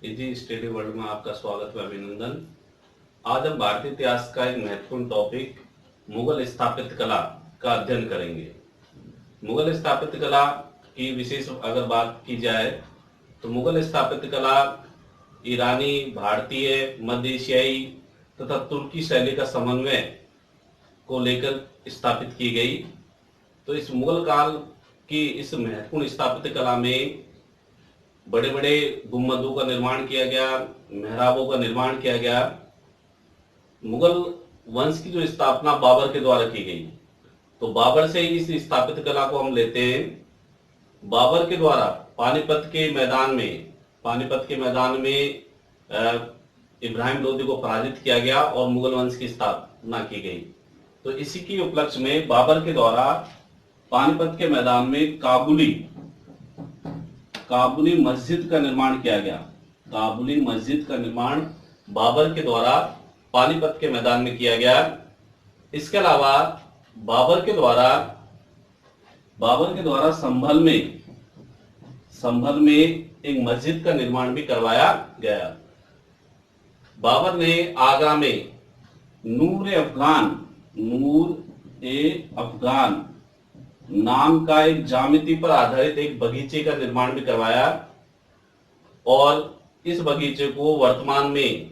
Easy study world में आपका स्वागत है, अभिनंदन। आज हम भारतीय इतिहास का एक महत्वपूर्ण टॉपिक मुगल स्थापत्य कला का अध्ययन करेंगे। मुगल स्थापत्य कला की विशेष अगर बात की जाए तो मुगल स्थापत्य कला ईरानी, भारतीय, मध्य एशियाई तथा तुर्की शैली का समन्वय को लेकर स्थापित की गई। तो इस मुगल काल की इस महत्वपूर्ण स्थापत्य कला में बड़े बड़े गुम्बदों का निर्माण किया गया, मेहराबों का निर्माण किया गया। मुगल वंश की जो स्थापना बाबर के द्वारा की गई, तो बाबर से इस स्थापित कला को हम लेते हैं। बाबर के द्वारा पानीपत के मैदान में इब्राहिम लोदी को पराजित किया गया और मुगल वंश की स्थापना की गई। तो इसी के उपलक्ष्य में बाबर के द्वारा पानीपत के मैदान में काबुली मस्जिद का निर्माण किया गया। काबुली मस्जिद का निर्माण बाबर के द्वारा पानीपत के मैदान में किया गया। इसके अलावा बाबर के द्वारा संभल में एक मस्जिद का निर्माण भी करवाया गया। बाबर ने आगरा में नूर ए अफगान नाम का एक ज्यामिति पर आधारित एक बगीचे का निर्माण भी करवाया और इस बगीचे को वर्तमान में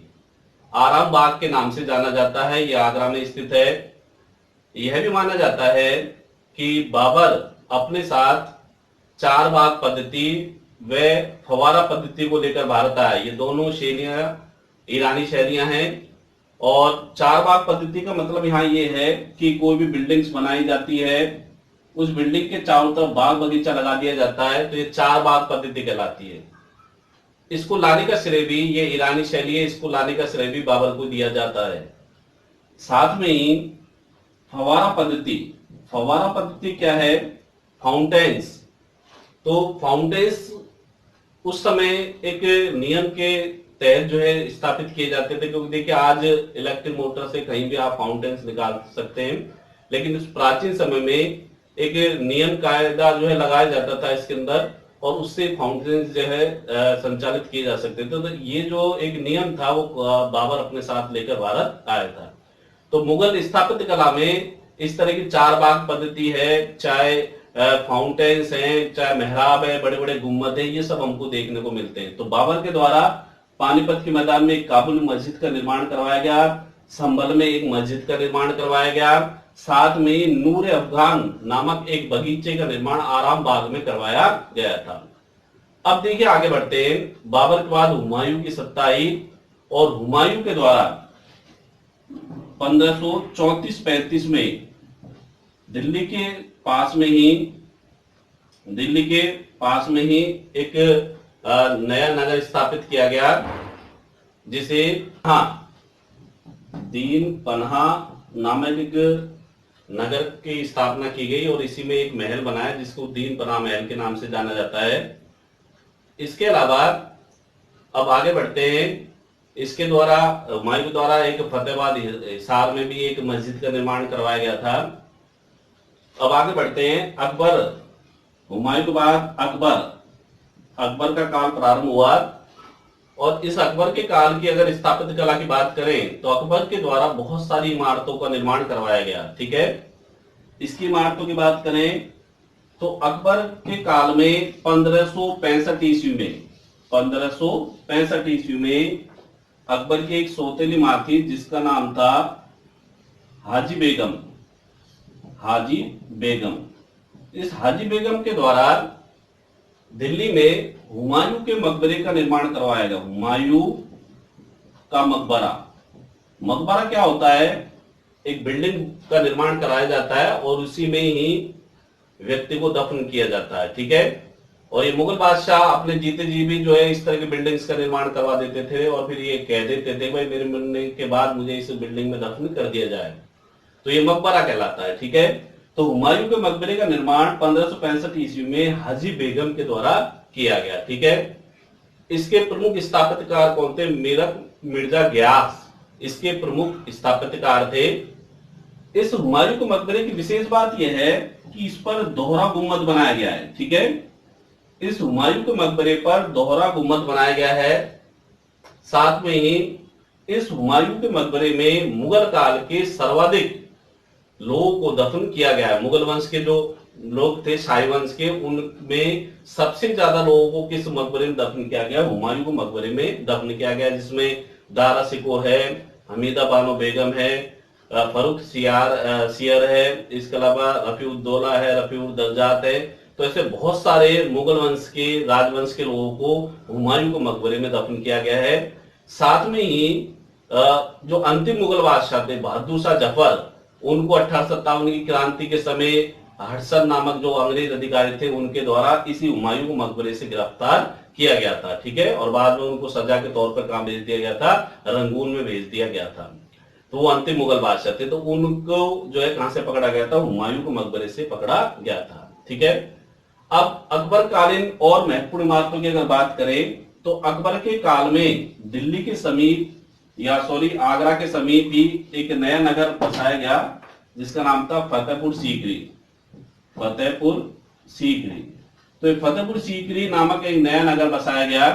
आराम बाग के नाम से जाना जाता है। यह आगरा में स्थित है। यह भी माना जाता है कि बाबर अपने साथ चार बाग पद्धति व फवारा पद्धति को लेकर भारत आया। ये दोनों शैलियां ईरानी शैलियां हैं। और चार बाग पद्धति का मतलब यहाँ ये है कि कोई भी बिल्डिंग्स बनाई जाती है, उस बिल्डिंग के चारों तरफ बाग बगीचा लगा दिया जाता है, तो ये चार बाग पद्धति कहलाती है। इसको लाने का श्रेय भी, ये ईरानी शैली है, इसको लाने का श्रेय भी बाबर को दिया जाता है। साथ में ही फवारा पद्धति क्या है? फाउंटेन्स। तो फाउंटेन्स उस समय एक नियम के तहत जो है स्थापित किए जाते थे, क्योंकि देखिए आज इलेक्ट्रिक मोटर से कहीं भी आप फाउंटेन्स निकाल सकते हैं, लेकिन उस प्राचीन समय में एक नियम कायदा जो है लगाया जाता था इसके अंदर, और उससे फाउंटेन्स जो है संचालित किए जा सकते थे। तो ये जो एक नियम था वो बाबर अपने साथ लेकर भारत आया था। तो मुगल स्थापत्य कला में इस तरह की चार बाग पद्धति है, चाहे फाउंटेन्स हैं, चाहे मेहराब है, बड़े बड़े गुम्बद है, ये सब हमको देखने को मिलते हैं। तो बाबर के द्वारा पानीपत के मैदान में एक काबुल मस्जिद का निर्माण करवाया गया, संभल में एक मस्जिद का निर्माण करवाया गया, साथ में नूर अफगान नामक एक बगीचे का निर्माण आराम बाग में करवाया गया था। अब देखिए आगे बढ़ते हैं। बाबर के बाद हुमायूं की सत्ता आई और हुमायूं के द्वारा 1534-35 में दिल्ली के पास में ही एक नया नगर स्थापित किया गया, जिसे दीन पन्हा नामक एक नगर की स्थापना की गई और इसी में एक महल बनाया जिसको दीन पन्हा महल के नाम से जाना जाता है। इसके अलावा अब आगे बढ़ते हैं। इसके द्वारा हुमायूं के द्वारा एक फतेहाबाद हिसार में भी एक मस्जिद का निर्माण करवाया गया था। अब आगे बढ़ते हैं। हुमायूं के बाद अकबर का काल प्रारंभ हुआ और इस अकबर के काल की अगर स्थापत्य कला की बात करें तो अकबर के द्वारा बहुत सारी इमारतों का निर्माण करवाया गया। ठीक है, इसकी इमारतों की बात करें तो अकबर के काल में 1565 ईस्वी में अकबर की एक सौतेली मां थी जिसका नाम था हाजी बेगम। इस हाजी बेगम के द्वारा दिल्ली में हुमायूं के मकबरे का निर्माण करवाया गया। हुमायूं का मकबरा क्या होता है? एक बिल्डिंग का निर्माण कराया जाता है और उसी में ही व्यक्ति को दफन किया जाता है। ठीक है, और ये मुगल बादशाह अपने जीते जी भी जो है इस तरह के बिल्डिंग्स का निर्माण करवा देते थे और फिर ये कह देते थे भाई मेरे मरने के बाद मुझे इस बिल्डिंग में दफन कर दिया जाए, तो ये मकबरा कहलाता है। ठीक है, तो हुमायूं के मकबरे का निर्माण 1565 ईस्वी में हाजी बेगम के द्वारा किया गया। ठीक है, इसके प्रमुख स्थापत्यकार कौन थे? मिर्जा गयास इसके प्रमुख स्थापत्यकार थे। इस हुमायूं के मकबरे की विशेष बात यह है कि इस पर दोहरा गुम्बद बनाया गया है। ठीक है, इस हुमायूं के मकबरे पर दोहरा गुम्बद बनाया गया है साथ में ही इस हुमायूं के मकबरे में मुगल काल के सर्वाधिक लोगों को दफन किया गया है। मुगल वंश के जो लोग थे, शाही वंश के, उनमें सबसे ज्यादा लोगों को किस मकबरे में दफन किया गया? हुमायूं के मकबरे में दफन किया गया, जिसमें दारा शिकोह है, हमीदा बानो बेगम है, फरुख सियर है, इसके अलावा रफीउद्दौला है, रफीउद्दर्जात है। तो ऐसे बहुत सारे मुगल वंश के, राजवंश के लोगों को हुमायूं के मकबरे में दफन किया गया है। साथ में ही जो अंतिम मुगल बादशाह थे बहादुर शाह जफर, उनको 1857 की क्रांति के समय हडसन नामक जो अंग्रेज अधिकारी थे, उनके द्वारा इसी हुमायूं को मकबरे से गिरफ्तार किया गया था। ठीक है, और बाद में उनको सजा के तौर पर कहां भेज दिया गया था? रंगून में भेज दिया गया था। तो वो अंतिम मुगल बादशाह थे, तो उनको जो है कहां से पकड़ा गया था? हुमायूं के मकबरे से पकड़ा गया था। ठीक है, अब अकबर कालीन और महत्वपूर्ण इमारतों की अगर बात करें तो अकबर के काल में दिल्ली के समीप, या सॉरी आगरा के समीप ही एक नया नगर बसाया गया, जिसका नाम था फतेहपुर सीकरी। फतेहपुर सीकरी, तो फतेहपुर सीकरी नामक एक नया नगर बसाया गया,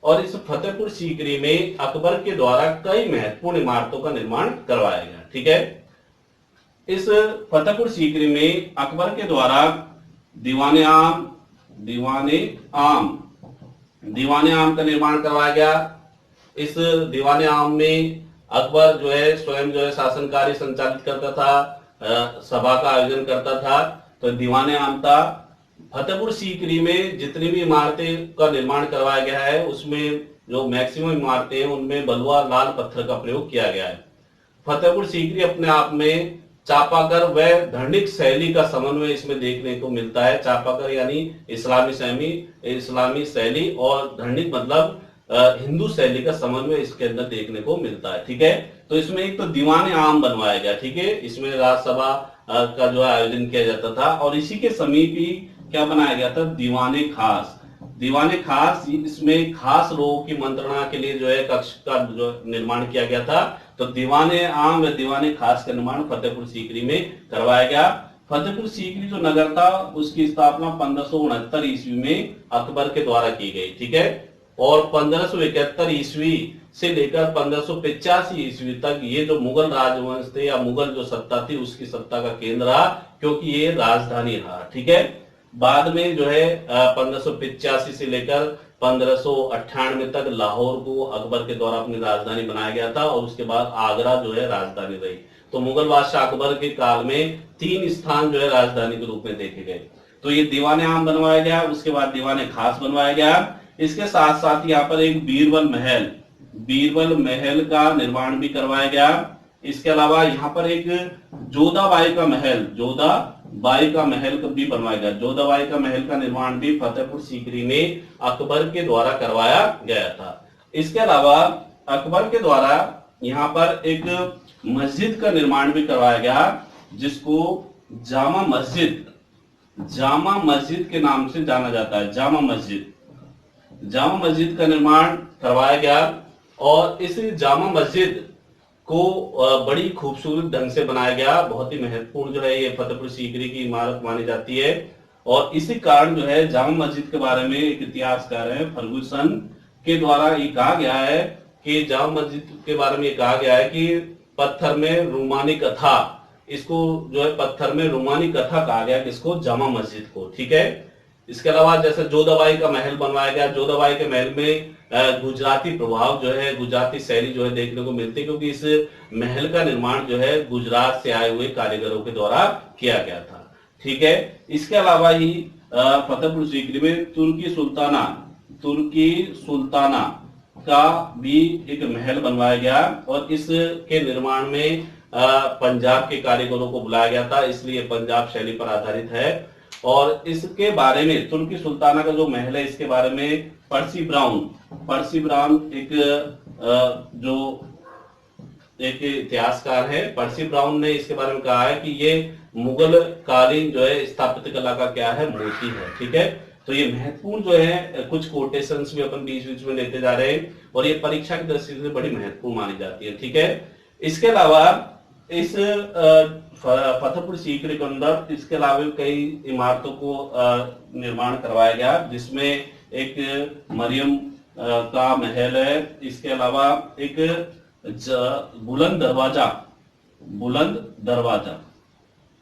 और इस फतेहपुर सीकरी में अकबर के द्वारा कई महत्वपूर्ण इमारतों का निर्माण करवाया गया। ठीक है, इस फतेहपुर सीकरी में अकबर के द्वारा दीवाने आम का निर्माण करवाया गया। इस दीवाने आम में अकबर जो है स्वयं जो है शासन कार्य संचालित करता था, सभा का आयोजन करता था, तो दीवाने आम था। फतेहपुर सीकरी में जितनी भी इमारतें का निर्माण करवाया गया है, उसमें जो मैक्सिमम इमारतें हैं उनमें बलुआ लाल पत्थर का प्रयोग किया गया है। फतेहपुर सीकरी अपने आप में चापाकर व धर्निक शैली का समन्वय इसमें देखने को मिलता है। चापाकर यानी इस्लामी शैली, और धर्निक मतलब हिंदू शैली का समन्वय इसके अंदर देखने को मिलता है। ठीक है, तो इसमें एक तो दीवाने आम बनवाया गया। ठीक है, इसमें राज्यसभा का जो आयोजन किया जाता था, और इसी के समीप ही क्या बनाया गया था? दीवाने खास, इसमें खास लोगों की मंत्रणा के लिए जो है कक्ष का जो निर्माण किया गया था। तो दीवाने आम व दीवाने खास का निर्माण फतेहपुर सीकरी में करवाया गया। फतेहपुर सीकरी जो नगर था, उसकी स्थापना 1569 ईस्वी में अकबर के द्वारा की गई। ठीक है, और 1571 ईस्वी से लेकर 1585 ईस्वी तक ये जो मुगल राजवंश थे, या मुगल जो सत्ता थी, उसकी सत्ता का केंद्र रहा, क्योंकि ये राजधानी रहा। ठीक है, बाद में जो है 1585 से लेकर 1598 तक लाहौर को अकबर के द्वारा अपनी राजधानी बनाया गया था, और उसके बाद आगरा जो है राजधानी रही। तो मुगल बादशाह अकबर के काल में 3 स्थान जो है राजधानी के रूप में देखे गए। तो ये दीवाने आम बनवाया गया, उसके बाद दीवाने खास बनवाया गया। इसके साथ साथ यहाँ पर एक बीरबल महल का निर्माण भी करवाया गया। इसके अलावा यहाँ पर एक जोधाबाई का महल भी बनवाया गया। जोधाबाई का महल का निर्माण भी फतेहपुर सीकरी में अकबर के द्वारा करवाया गया था। इसके अलावा अकबर के द्वारा यहाँ पर एक मस्जिद का निर्माण भी करवाया गया, जिसको जामा मस्जिद के नाम से जाना जाता है। जामा मस्जिद का निर्माण करवाया गया, और इस जामा मस्जिद को बड़ी खूबसूरत ढंग से बनाया गया। बहुत ही महत्वपूर्ण जो है ये फतेहपुर सीकरी की इमारत मानी जाती है, और इसी कारण जो है जामा मस्जिद के बारे में एक इतिहासकार है फर्गुसन के द्वारा ये कहा गया है कि जामा मस्जिद के बारे में ये कहा गया है कि पत्थर में रूमानी कथा, इसको जो है पत्थर में रूमानी कथा कहा गया, किसको? जामा मस्जिद को। ठीक है, इसके अलावा जैसे जोधाबाई का महल बनवाया गया। जोधाबाई के महल में गुजराती प्रभाव जो है, गुजराती शैली जो है देखने को मिलती है, क्योंकि इस महल का निर्माण जो है गुजरात से आए हुए कारीगरों के द्वारा किया गया था। ठीक है, इसके अलावा ही फतेहपुर सीकरी में तुर्की सुल्ताना का भी एक महल बनवाया गया, और इसके निर्माण में पंजाब के कारीगरों को बुलाया गया था, इसलिए पंजाब शैली पर आधारित है। और इसके बारे में तुर्की सुल्ताना का जो महल है, इसके बारे में पर्सी ब्राउन एक इतिहासकार है, पर्सी ब्राउन ने इसके बारे में कहा है कि ये मुगल कालीन जो है स्थापत्य कला का क्या है? मोती है। ठीक है, तो ये महत्वपूर्ण जो है कुछ कोटेशंस भी अपन बीच में लेते जा रहे हैं, और ये परीक्षा की दृष्टि से बड़ी महत्वपूर्ण मानी जाती है। ठीक है, इसके अलावा इस फतेहपुर सीकरी के अंदर इसके अलावा कई इमारतों को निर्माण करवाया गया, जिसमें एक मरियम का महल है। इसके अलावा एक बुलंद दरवाजा, बुलंद दरवाजा,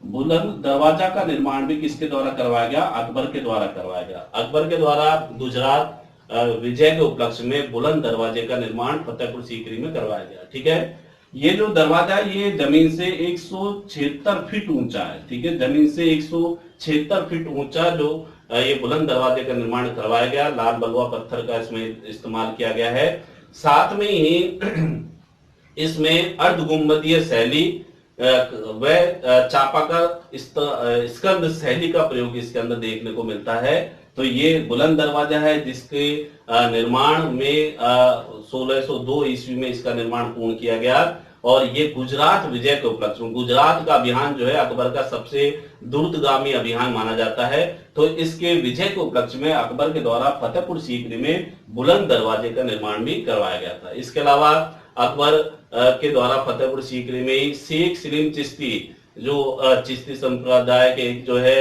बुलंद दरवाजा का निर्माण भी किसके द्वारा करवाया गया? अकबर के द्वारा करवाया गया। अकबर के द्वारा गुजरात विजय के उपलक्ष्य में बुलंद दरवाजे का निर्माण फतेहपुर सीकरी में करवाया गया। ठीक है, ये जो दरवाजा ये जमीन से 176 फीट ऊंचा है। ठीक है, जमीन से 176 फीट ऊंचा जो ये बुलंद दरवाजे का निर्माण करवाया गया। लाल बलुआ पत्थर का इसमें इस्तेमाल किया गया है। साथ में ही इसमें अर्ध गुंबदीय शैली व चापाकर स्कंद शैली का प्रयोग इसके अंदर देखने को मिलता है। तो ये बुलंद दरवाजा है जिसके निर्माण में 1602 ईस्वी में इसका निर्माण पूर्ण किया गया। और ये गुजरात विजय के उपलक्ष्य में, गुजरात का अभियान जो है अकबर का सबसे द्रुतगामी अभियान माना जाता है। तो इसके विजय के उपलक्ष्य में अकबर के द्वारा फतेहपुर सीकरी में बुलंद दरवाजे का निर्माण भी करवाया गया था। इसके अलावा अकबर के द्वारा फतेहपुर सीकरी में शेख सलीम चिश्ती जो चिश्ती संप्रदाय के एक जो है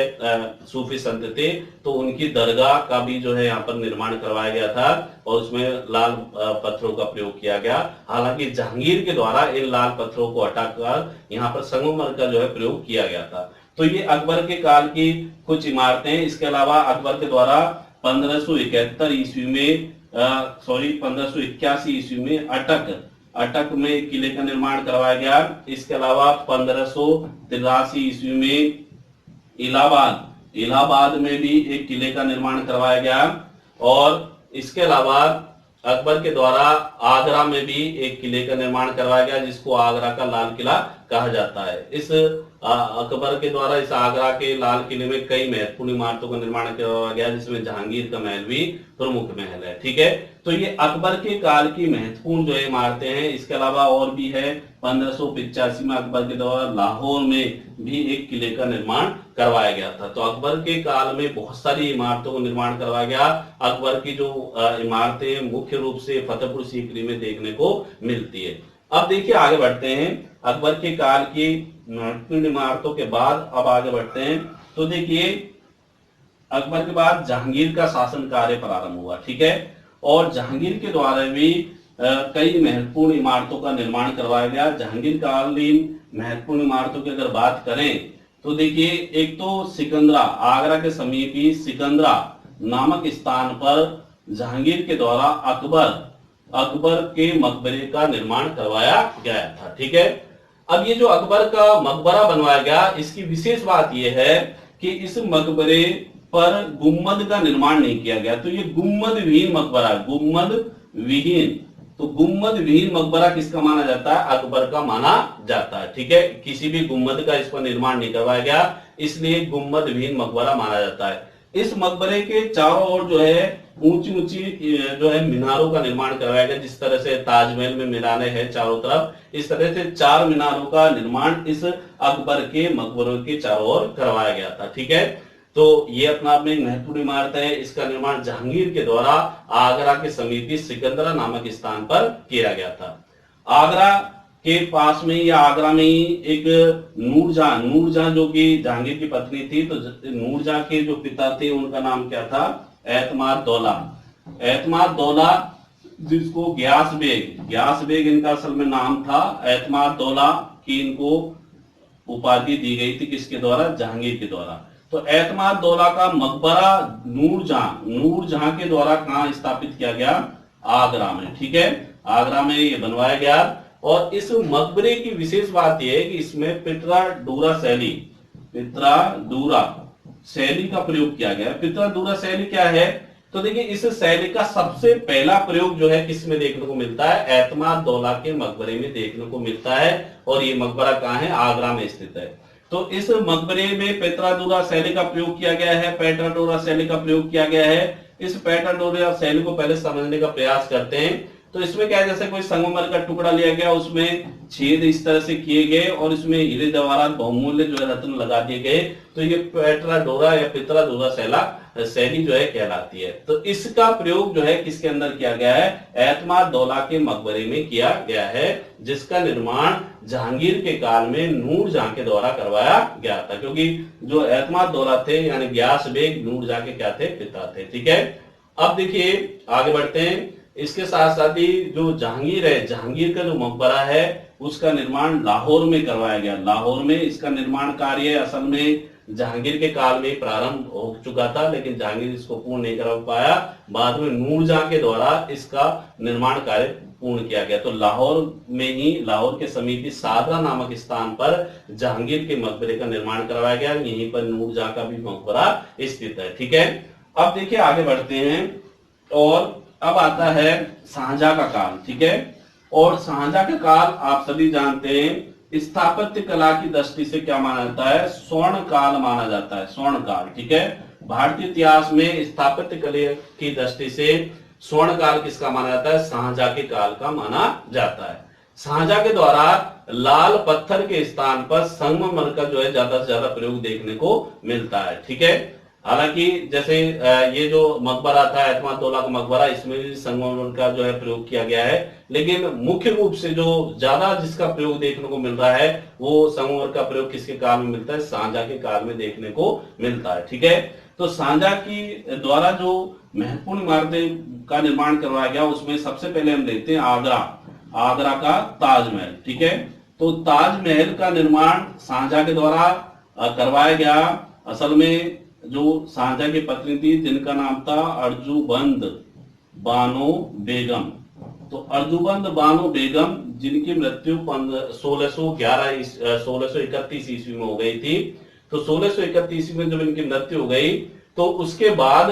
सूफी संत थे, तो उनकी दरगाह का भी जो है यहाँ पर निर्माण करवाया गया था और उसमें लाल पत्थरों का प्रयोग किया गया। हालांकि जहांगीर के द्वारा इन लाल पत्थरों को हटाकर यहाँ पर संगमरमर का जो है प्रयोग किया गया था। तो ये अकबर के काल की कुछ इमारतें। इसके अलावा अकबर के द्वारा 1571 ईस्वी में 1581 ईस्वी में अटक में किले का निर्माण करवाया गया। इसके अलावा 1583 ईस्वी में इलाहाबाद में भी एक किले का निर्माण करवाया गया। और इसके अलावा अकबर के द्वारा आगरा में भी एक किले का निर्माण करवाया गया जिसको आगरा का लाल किला कहा जाता है। इस अकबर के द्वारा इस आगरा के लाल किले में कई महत्वपूर्ण इमारतों का निर्माण करवाया गया जिसमें जहांगीर का महल भी प्रमुख महल है। ठीक है, तो ये अकबर के काल की महत्वपूर्ण जो है इमारतें हैं। इसके अलावा और भी है 1585 में अकबर के द्वारा लाहौर में भी एक किले का निर्माण करवाया गया था। तो अकबर के काल में बहुत सारी इमारतों का निर्माण करवाया गया। अकबर की जो इमारतें मुख्य रूप से फतेहपुर सीकरी में देखने को मिलती है। अब देखिए आगे बढ़ते हैं। अकबर के काल की महत्वपूर्ण इमारतों के बाद अब आगे बढ़ते हैं। तो देखिए अकबर के बाद जहांगीर का शासन कार्य प्रारंभ हुआ। ठीक है, और जहांगीर के द्वारा भी कई महत्वपूर्ण इमारतों का निर्माण करवाया गया। जहांगीर कालीन महत्वपूर्ण इमारतों की अगर बात करें तो देखिए एक तो सिकंदरा, आगरा के समीप ही सिकंदरा नामक स्थान पर जहांगीर के द्वारा अकबर के मकबरे का निर्माण करवाया गया था। ठीक है, अब ये जो अकबर का मकबरा बनवाया गया इसकी विशेष बात यह है कि इस मकबरे पर गुम्मद का निर्माण नहीं किया गया। तो ये गुम्मद विहीन मकबरा, गुम्मद विहीन, तो गुम्मद विहीन मकबरा किसका माना जाता है? अकबर का माना जाता है। ठीक है, किसी भी गुम्मद का इस पर निर्माण नहीं करवाया गया, इसलिए गुम्मद विहीन मकबरा माना जाता है। इस मकबरे के चारों ओर जो है ऊंची ऊंची जो है मीनारों का निर्माण करवाया गया। जिस तरह से ताजमहल में मीनारें हैं चारों तरफ, इस तरह से 4 मीनारों का निर्माण इस अकबर के मकबरों के चारों ओर करवाया गया था। ठीक है, तो ये अपना आप में एक महत्वपूर्ण इमारत है। इसका निर्माण जहांगीर के द्वारा आगरा के समीपी सिकंदरा नामक स्थान पर किया गया था। आगरा के पास में या आगरा में ही एक नूरजहां जो कि जहांगीर की पत्नी थी, तो नूरजहां के जो पिता थे उनका नाम क्या था? एतमाद दौला, जिसको ग्यास बेग इनका असल में नाम था। एतमाद दौला की इनको उपाधि दी गई थी किसके द्वारा? जहांगीर के द्वारा। तो एतमाद दौला का मकबरा नूरजहां के द्वारा कहां स्थापित किया गया? आगरा में। ठीक है, आगरा में ये बनवाया गया। और इस मकबरे की विशेष बात यह है कि इसमें पितराडूरा शैली का प्रयोग किया गया है। पितराडूरा शैली क्या है? तो देखिए इस शैली का सबसे पहला प्रयोग जो है किस में देखने को मिलता है? एतमाद दौला के मकबरे में देखने को मिलता है। और ये मकबरा कहाँ है? आगरा में स्थित है। तो इस मकबरे में पितराडूरा शैली का प्रयोग किया गया है, पेट्राडोरा शैली का प्रयोग किया गया है। इस पेट्राडोरा शैली को पहले समझने का प्रयास करते हैं। तो इसमें क्या है, जैसे कोई संगमरमर का टुकड़ा लिया गया, उसमें छेद इस तरह से किए गए और इसमें हीरे जवाहरात बहुमूल्य जो है रत्न लगा दिए गए। तो ये पेट्राडोरा या पितराडोरा शैली जो है कहलाती है। तो इसका प्रयोग जो है किसके अंदर किया गया है? एतमाद दौला के मकबरे में किया गया है, जिसका निर्माण जहांगीर के काल में नूरजहां के द्वारा करवाया गया था। क्योंकि जो एतमाद दौला थे यानी ग्यास बेग नूरजहां के क्या थे? पिता थे। ठीक है, अब देखिए आगे बढ़ते हैं। इसके साथ साथ ही जो जहांगीर है, जहांगीर का जो मकबरा है उसका निर्माण लाहौर में करवाया गया। लाहौर में इसका निर्माण कार्य असल में जहांगीर के काल में प्रारंभ हो चुका था, लेकिन जहांगीर इसको पूर्ण नहीं कर पाया। बाद में नूरजहां के द्वारा इसका निर्माण कार्य पूर्ण किया गया। तो लाहौर में ही, लाहौर के समीप सादरा नामक स्थान पर जहांगीर के मकबरे का निर्माण करवाया गया। यहीं पर नूरजहां का भी मकबरा स्थित है। ठीक है, अब देखिए आगे बढ़ते हैं और अब आता है शाहजहां का काल। ठीक है, और शाहजहां का काल आप सभी जानते हैं स्थापत्य कला की दृष्टि से क्या माना जाता है, स्वर्ण काल माना जाता है, स्वर्ण काल। ठीक है, भारतीय इतिहास में स्थापत्य कला की दृष्टि से स्वर्ण काल किसका माना जाता है, शाहजहां के काल का माना जाता है। शाहजहां के द्वारा लाल पत्थर के स्थान पर संगमरमर का जो है ज्यादा से ज्यादा प्रयोग देखने को मिलता है। ठीक है, हालांकि जैसे ये जो मकबरा था एतमादुल्ला का मकबरा, इसमें भी संगमरमर का जो है प्रयोग किया गया है, लेकिन मुख्य रूप से जो ज्यादा जिसका प्रयोग देखने को मिल रहा है वो संगमरमर का प्रयोग किसके काल में मिलता है, शाहजहां के काल में देखने को मिलता है। ठीक है, तो शाहजहां की द्वारा जो महत्वपूर्ण इमारतें का निर्माण करवाया गया उसमें सबसे पहले हम देखते हैं आगरा, आगरा का ताजमहल। ठीक है, तो ताजमहल का निर्माण शाहजहां के द्वारा करवाया गया। असल में जो शाहजहां की पत्नी थी जिनका नाम था अर्जुबंद बानो बेगम, तो अर्जुबंद बानो बेगम जिनकी मृत्यु 1631 ईस्वी में हो गई थी। तो 1631 ईस्वी में जब इनकी मृत्यु हो गई तो उसके बाद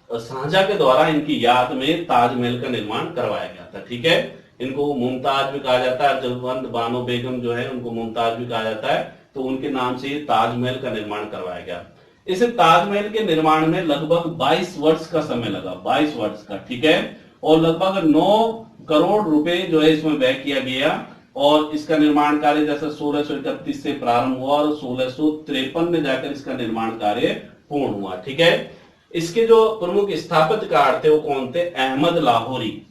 शाहजहां के द्वारा इनकी याद में ताजमहल का निर्माण करवाया गया था। ठीक है, इनको मुमताज भी कहा जाता है, अर्जुबंद बानो बेगम जो है उनको मुमताज भी कहा जाता है, तो उनके नाम से ताजमहल का निर्माण करवाया गया। इस ताजमहल के निर्माण में लगभग 22 वर्ष का समय लगा, 22 वर्ष का। ठीक है, और लगभग 9 करोड़ रुपए जो है इसमें व्यय किया गया और इसका निर्माण कार्य जैसे 1631 से प्रारंभ हुआ और 1653 में जाकर इसका निर्माण कार्य पूर्ण हुआ। ठीक है, इसके जो प्रमुख स्थापत्यकार थे वो कौन थे, अहमद लाहौरी,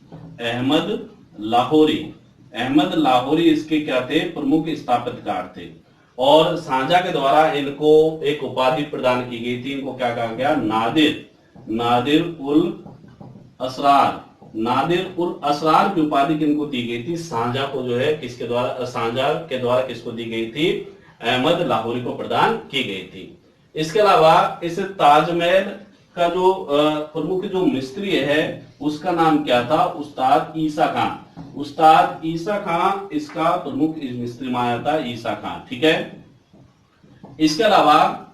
अहमद लाहौरी, अहमद लाहौरी इसके क्या थे, प्रमुख स्थापत्यकार थे। और शाहजहां के द्वारा इनको एक उपाधि प्रदान की गई थी, इनको क्या कहा गया, नादिर, नादिर उल असरार, नादिर उल असरार की उपाधि किनको दी गई थी, शाहजहां को जो है किसके द्वारा, शाहजहां के द्वारा किसको दी गई थी, अहमद लाहौरी को प्रदान की गई थी। इसके अलावा इस ताजमहल का जो प्रमुख जो मिस्त्री है उसका नाम क्या था, उस्ताद ईसा खान, उस्ताद ईसा खान इसका प्रमुख मिस्त्री माना था, ईसा खान। ठीक है, इसके अलावा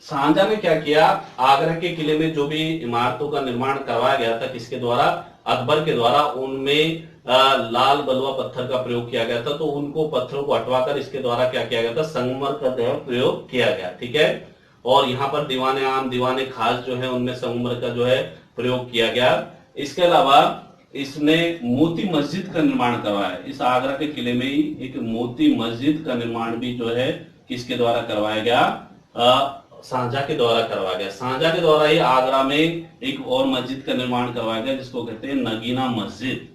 शाहजहां ने क्या किया, आगरा के किले में जो भी इमारतों का निर्माण करवाया गया था किसके द्वारा, अकबर के द्वारा, उनमें लाल बलुआ पत्थर का प्रयोग किया गया था। तो उनको पत्थरों को हटवाकर इसके द्वारा क्या किया गया था, संगमरमर का जो है प्रयोग किया गया। ठीक है, और यहाँ पर दीवाने आम, दीवाने खास जो है उनमें संगमरमर का जो है प्रयोग किया गया। इसके अलावा इसने मोती मस्जिद का निर्माण करवाया। इस आगरा के किले में ही एक मोती मस्जिद का निर्माण भी जो है किसके द्वारा करवाया गया, शाहजहां के द्वारा करवाया गया। शाहजहां के द्वारा ही आगरा में एक और मस्जिद का निर्माण करवाया गया जिसको कहते हैं नगीना मस्जिद।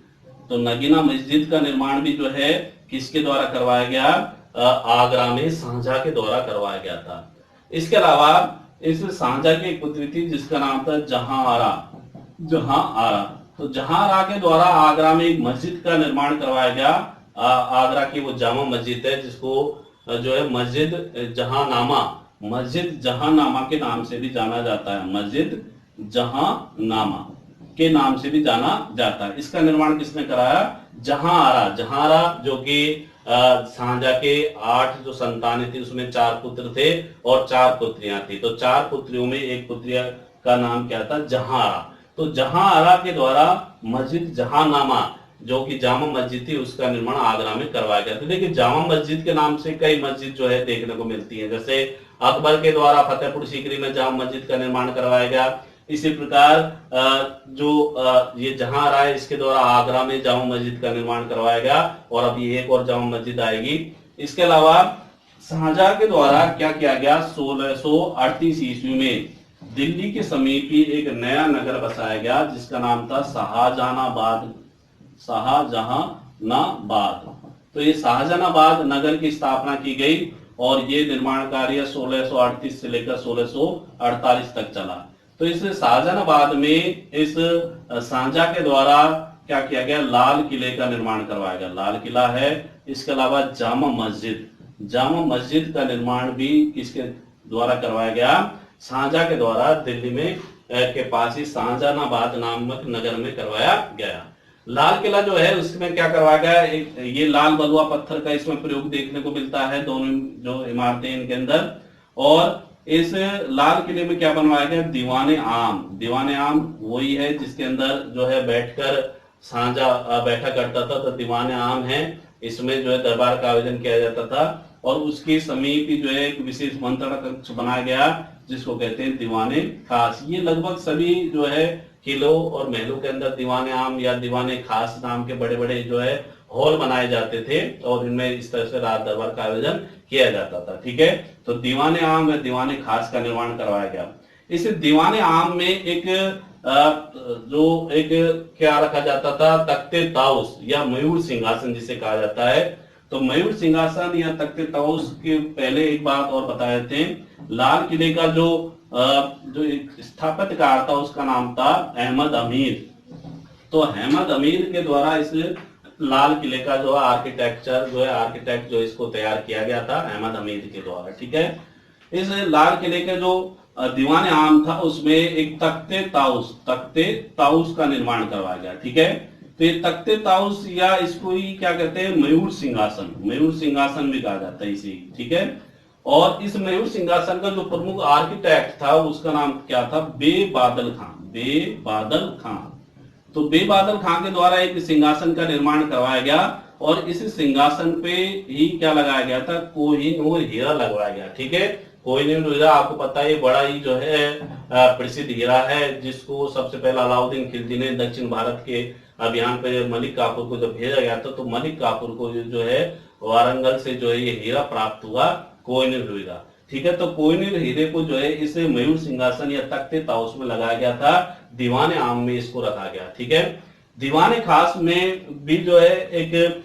तो नगीना मस्जिद का निर्माण भी जो है किसके द्वारा करवाया गया, आगरा में शाहजहां के द्वारा करवाया गया था। इसके अलावा इस शाहजहां की एक पुत्री थी जिसका नाम था जहांआरा, जहांआरा। तो जहांआरा के द्वारा आगरा में एक मस्जिद का निर्माण करवाया गया। आगरा की वो जामा मस्जिद है जिसको जो है मस्जिद जहांनामा, मस्जिद जहांनामा के नाम से भी जाना जाता है, मस्जिद जहांनामा के नाम से भी जाना जाता है। इसका निर्माण किसने कराया, जहांआरा। जहांआरा जो कि शाहजहां के 8 जो संतानें थी उसमें 4 पुत्र थे और 4 पुत्रियां थी। तो 4 पुत्रियों में एक पुत्रिया का नाम क्या था, जहांआरा। तो जहांआरा के द्वारा मस्जिद जहांनामा जो कि जामा मस्जिद थी उसका निर्माण आगरा में करवाया गया था। देखिए जामा मस्जिद के नाम से कई मस्जिद जो है देखने को मिलती है, जैसे अकबर के द्वारा फतेहपुर सीकरी में जामा मस्जिद का निर्माण करवाया गया। इसी प्रकार जो ये जहांआरा है इसके द्वारा आगरा में जामा मस्जिद का निर्माण करवाया गया और अभी एक और जामा मस्जिद आएगी। इसके अलावा शाहजहां के द्वारा क्या किया गया, 1638 ईस्वी में दिल्ली के समीप ही एक नया नगर बसाया गया जिसका नाम था शाहजहानाबाद, शाहजहानाबाद। तो ये शाहजहानाबाद नगर की स्थापना की गई और ये निर्माण कार्य 1638 से लेकर 1648 तक चला। तो इस शाहजहानाबाद में इस शाहजहां के द्वारा क्या किया गया, लाल किले का निर्माण करवाया गया। लाल किला है, इसके अलावा जामा मस्जिद का निर्माण भी किसके द्वारा करवाया गया, शाहजहां के द्वारा दिल्ली में के पास ही शाहजहानाबाद नामक नगर में करवाया गया। लाल किला जो है उसमें क्या करवाया गया, ये लाल बलुआ पत्थर का इसमें प्रयोग देखने को मिलता है, दोनों जो इमारतें इनके अंदर। और इस लाल किले में क्या बनवाया गया, दीवाने आम वही है जिसके अंदर जो है बैठकर शाहजहां बैठा करता था, तो दीवाने आम है, इसमें जो है दरबार का आयोजन किया जाता था। और उसके समीप ही जो है एक विशेष मंत्रणा कक्ष बनाया गया जिसको कहते हैं दीवाने खास। ये लगभग सभी जो है किलों और महलों के अंदर दीवाने आम या दीवाने खास नाम के बड़े बड़े जो है हॉल बनाए जाते थे और इनमें इस तरह से राज दरबार का आयोजन किया जाता था। ठीक है, तो दीवाने आम या दीवाने खास का निर्माण करवाया गया। इस दीवाने आम में एक जो एक क्या रखा जाता था, तख्ते ताउस या मयूर सिंहासन जिसे कहा जाता है। तो मयूर सिंहासन या तख्ते ताउस के पहले एक बात और बता देते हैं, लाल किले का जो एक स्थापत्यकार था उसका नाम था अहमद अमीर। तो अहमद अमीर के द्वारा इस लाल किले का जो आर्किटेक्ट जो इसको तैयार किया गया था अहमद अमीर के द्वारा। ठीक है, इस लाल किले के जो दीवाने आम था उसमें एक तख्ते ताउस का निर्माण करवाया गया। ठीक है, तो ये तख्ते ताउस या इसको ही क्या कहते हैं, मयूर सिंहासन भी कहा जाता है इसी। ठीक है, और इस मयूर सिंहासन का जो प्रमुख आर्किटेक्ट था उसका नाम क्या था, बेबादल खां। तो बेबादल खां के द्वारा एक सिंहासन का निर्माण करवाया गया और इस सिंहासन पे ही क्या लगाया गया था, कोहिनूर हीरा लगवाया गया। ठीक है, कोहिनूर हीरा आपको पता है बड़ा ही जो है प्रसिद्ध हीरा है, जिसको सबसे पहले अलाउद्दीन खिलजी ने दक्षिण भारत के अभियान पे मलिक काफूर को जब भेजा गया था, तो मलिक काफूर को जो है वारंगल से जो है ये हीरा प्राप्त हुआ, कोहिनूर हीरा। ठीक है, तो कोहिनूर हीरे को जो है इस मयूर सिंहासन या तख्ते ताउस में लगाया गया था, दीवाने आम में इसको रखा गया। ठीक है, दीवाने खास में भी जो है एक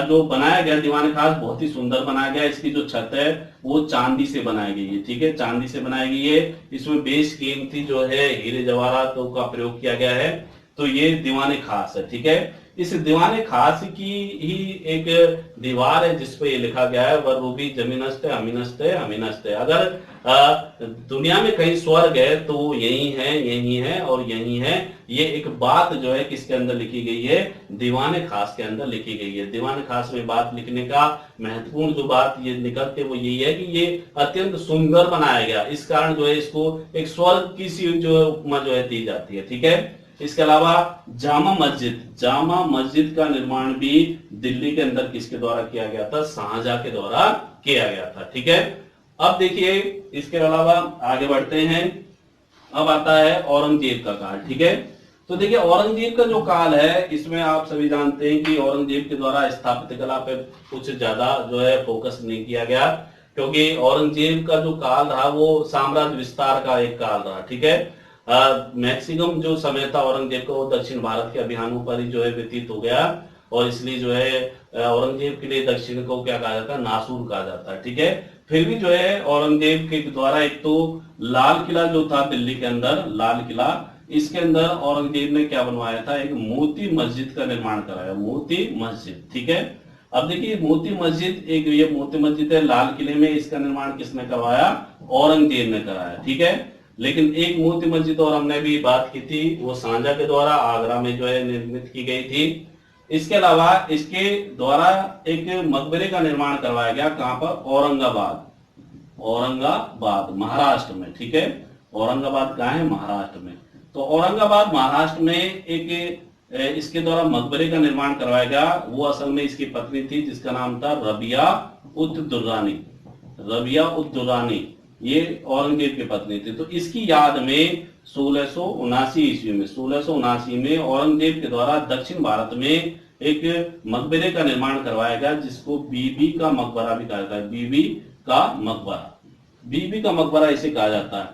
जो बनाया गया दीवाने खास बहुत ही सुंदर बनाया गया। इसकी जो छत है वो चांदी से बनाई गई है। ठीक है, चांदी से बनाई गई है, इसमें बेशकीमती जो है हीरे जवाहरातों का प्रयोग किया गया है। तो ये दीवाने खास है। ठीक है, इस दीवाने खास की ही एक दीवार है जिसपे ये लिखा गया है, वरूबी जमीनस्ते अमीनस्ते। अगर दुनिया में कहीं स्वर्ग है तो यही है और यही है। ये एक बात जो है किसके अंदर लिखी गई है, दीवाने खास के अंदर लिखी गई है। दीवाने खास में बात लिखने का महत्वपूर्ण जो बात ये निकलते वो यही है कि ये अत्यंत सुंदर बनाया गया, इस कारण जो है इसको एक स्वर्ग की सी जो उपमा जो है दी जाती है। ठीक है, इसके अलावा जामा मस्जिद का निर्माण भी दिल्ली के अंदर किसके द्वारा किया गया था, शाहजहां के द्वारा किया गया था। ठीक है, अब देखिए इसके अलावा आगे बढ़ते हैं। अब आता है औरंगजेब का काल। ठीक है, तो देखिए औरंगजेब का जो काल है इसमें आप सभी जानते हैं कि औरंगजेब के द्वारा स्थापत्य कला पे कुछ ज्यादा जो है फोकस नहीं किया गया, क्योंकि औरंगजेब का जो काल रहा वो साम्राज्य विस्तार का एक काल रहा। ठीक है, मैक्सिमम जो समय था औरंगजेब का वो दक्षिण भारत के अभियानों पर ही जो है व्यतीत हो गया, और इसलिए जो है औरंगजेब के लिए दक्षिण को क्या कहा जाता है, नासूर कहा जाता है। ठीक है, फिर भी जो है औरंगजेब के द्वारा एक तो लाल किला जो था दिल्ली के अंदर, लाल किला, इसके अंदर औरंगजेब ने क्या बनवाया था, एक मोती मस्जिद का निर्माण कराया, मोती मस्जिद। ठीक है, अब देखिए मोती मस्जिद, एक ये मोती मस्जिद है लाल किले में, इसका निर्माण किसने करवाया, औरंगजेब ने कराया। ठीक है, लेकिन एक मोती मस्जिद और हमने भी बात की थी, वो शाहजहां के द्वारा आगरा में जो है निर्मित की गई थी। इसके अलावा इसके द्वारा एक मकबरे का निर्माण करवाया गया, कहां पर, औरंगाबाद महाराष्ट्र में। ठीक है, औरंगाबाद कहां है, महाराष्ट्र में। तो औरंगाबाद महाराष्ट्र में एक इसके द्वारा मकबरे का निर्माण करवाया गया। वो असल में इसकी पत्नी थी जिसका नाम था रबिया उद दुर्रानी, ये औरंगजेब की पत्नी थी। तो इसकी याद में 1679 में औरंगजेब के द्वारा दक्षिण भारत में एक मकबरे का निर्माण करवाया गया, जिसको बीबी का मकबरा भी कहा जाता है। बीबी का मकबरा इसे कहा जाता है।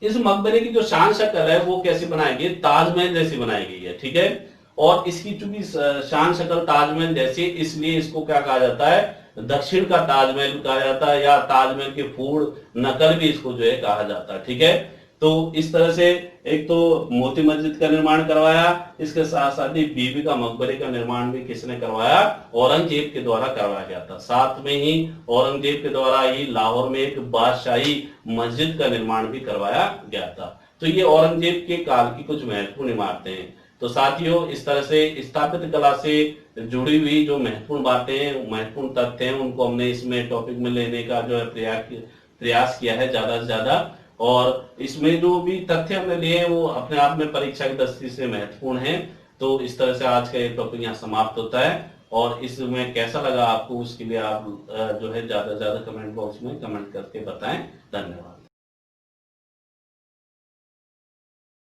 इस मकबरे की जो शान शक्ल है वो कैसे बनाई गई, ताजमहल जैसी बनाई गई है। ठीक है, और इसकी चूंकि शान शक्ल ताजमहल जैसी, इसलिए इसको क्या कहा जाता है, दक्षिण का ताजमहल कहा जाता है, या ताजमहल की पूर्ण नकल भी इसको जो है कहा जाता है। ठीक है, तो इस तरह से एक तो मोती मस्जिद का निर्माण करवाया, इसके साथ साथ ही बीबी का मकबरे का निर्माण भी किसने करवाया? औरंगजेब के द्वारा करवाया गया था। साथ में ही औरंगजेब के द्वारा ही लाहौर में एक बादशाही मस्जिद का निर्माण भी करवाया गया था। तो ये औरंगजेब के काल की कुछ महत्वपूर्ण इमारतें हैं। तो साथियों, इस तरह से स्थापत्य कला से जुड़ी हुई जो महत्वपूर्ण बातें हैं, महत्वपूर्ण तथ्य हैं, उनको हमने इसमें टॉपिक में लेने का जो है प्रयास किया है ज्यादा से ज्यादा। और इसमें जो भी तथ्य हमने लिए हैं वो अपने आप में परीक्षा की दृष्टि से महत्वपूर्ण है। तो इस तरह से आज का ये टॉपिक यहाँ समाप्त होता है। और इसमें कैसा लगा आपको, उसके लिए आप जो है ज्यादा से ज्यादा कमेंट बॉक्स में कमेंट करके बताएं। धन्यवाद।